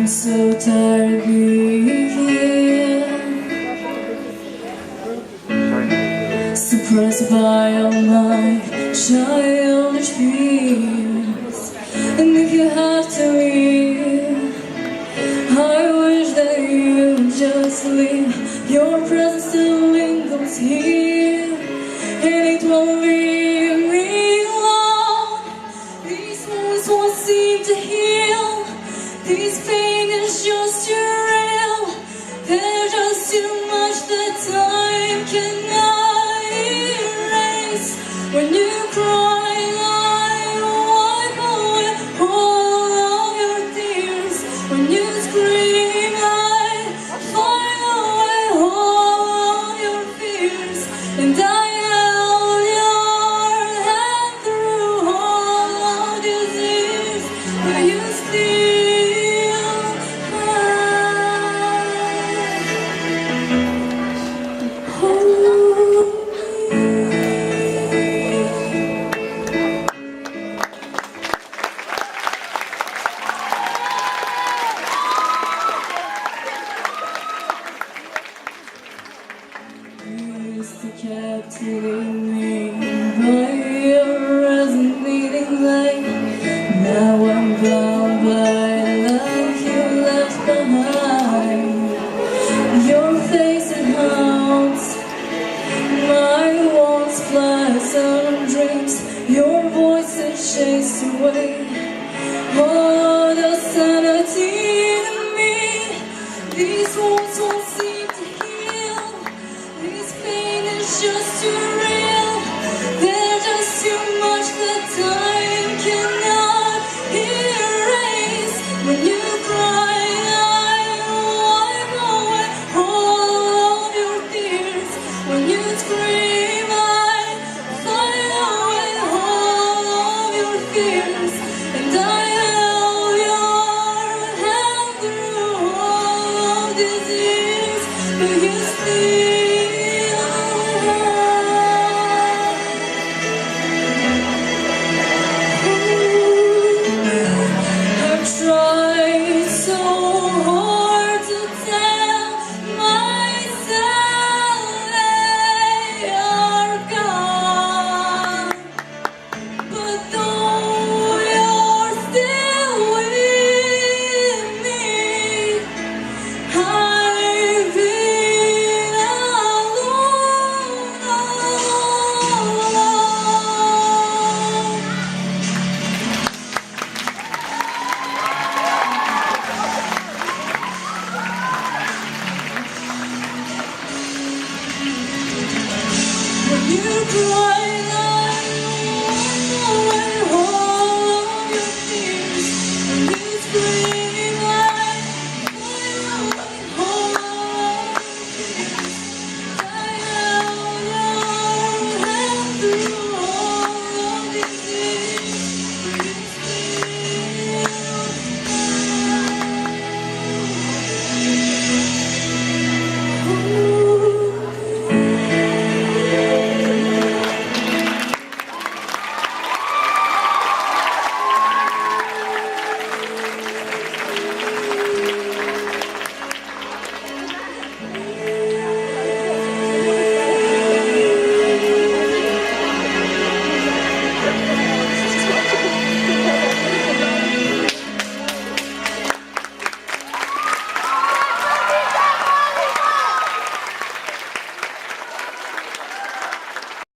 I'm so tired of being here, suppressed by all my childish fears. And if you have to leave, I wish that you would just leave. Your presence still lingers here, and it won't leave me alone. These wounds won't seem to heal. This pain is just too real. There's just too much that time cannot erase. When you cry, I wipe away all of your tears. When you scream, I find away all of your fears. And I held your hand through all of these years. But you still captivating me by your resonating light. Now I'm bound.